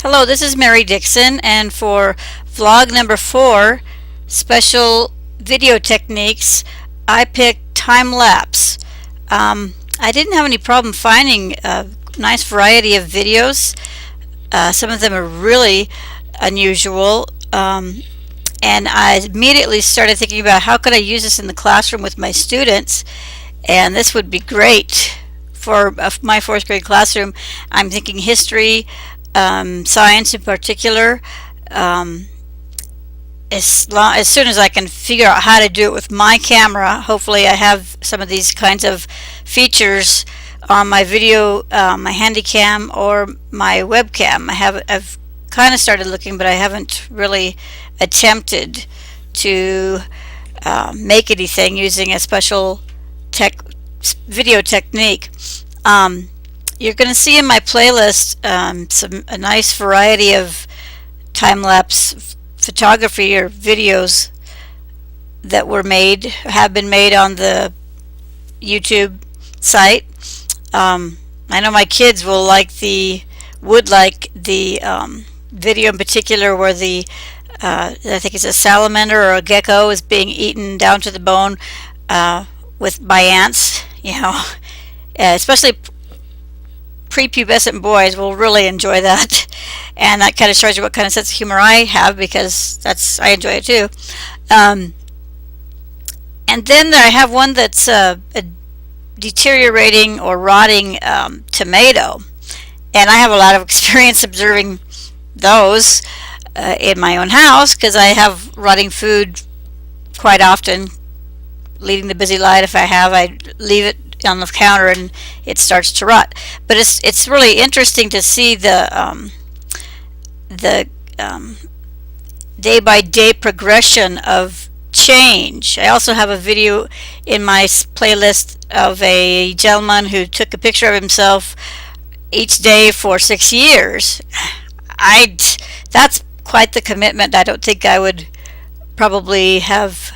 Hello, this is Mary Dixon, and for vlog number 4, special video techniques, I picked time lapse. I didn't have any problem finding a nice variety of videos. Some of them are really unusual, and I immediately started thinking about how could I use this in the classroom with my students, and this would be great for my fourth grade classroom. I'm thinking history, science in particular. As soon as I can figure out how to do it with my camera, hopefully I have some of these kinds of features on my video, my Handycam or my webcam. I've kind of started looking, but I haven't really attempted to make anything using a special video technique. You're going to see in my playlist a nice variety of time-lapse photography or videos that have been made on the YouTube site. I know my kids would like the video in particular where I think it's a salamander or a gecko is being eaten down to the bone by ants. Especially prepubescent boys will really enjoy that, and that kind of shows you what kind of sense of humor I have, because I enjoy it too. And then I have one that's a deteriorating or rotting tomato, and I have a lot of experience observing those in my own house because I have rotting food quite often. Leading the busy life I leave it on the counter and it starts to rot. But it's really interesting to see the day-by-day progression of change. I also have a video in my playlist of a gentleman who took a picture of himself each day for 6 years. That's quite the commitment. I don't think I would probably have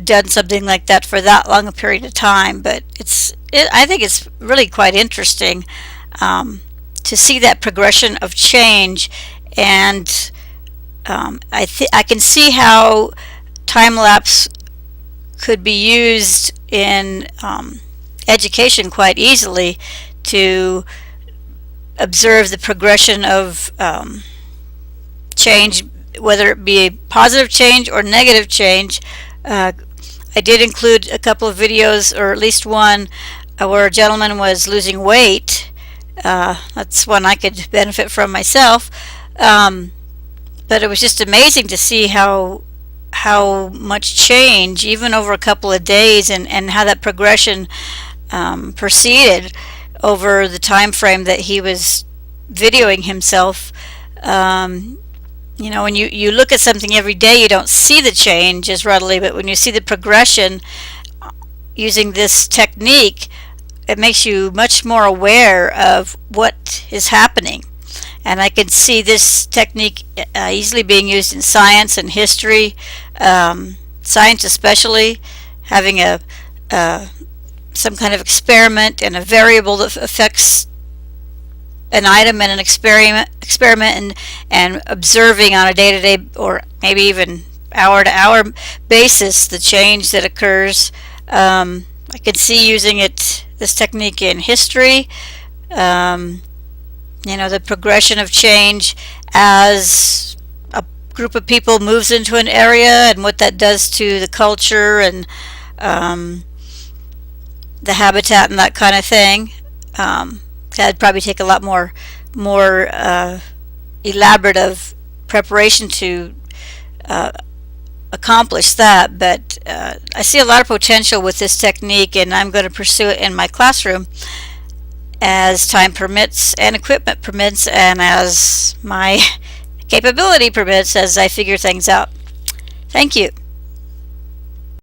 done something like that for that long a period of time, but I think it's really quite interesting to see that progression of change, and I can see how time-lapse could be used in education quite easily to observe the progression of change, whether it be a positive change or negative change. I did include a couple of videos, or at least one, where a gentleman was losing weight. That's one I could benefit from myself. But it was just amazing to see how much change, even over a couple of days, and how that progression proceeded over the time frame that he was videoing himself. When you look at something every day, you don't see the change as readily, but when you see the progression using this technique, it makes you much more aware of what is happening. And I can see this technique easily being used in science and history, science especially, having some kind of experiment and a variable that affects an item in an experiment and observing on a day-to-day or maybe even hour-to-hour basis the change that occurs. I can see using this technique in history, the progression of change as a group of people moves into an area and what that does to the culture and the habitat and that kind of thing. That'd probably take a lot more elaborative preparation to accomplish that, but I see a lot of potential with this technique, and I'm going to pursue it in my classroom as time permits and equipment permits, and as my capability permits, as I figure things out. Thank you.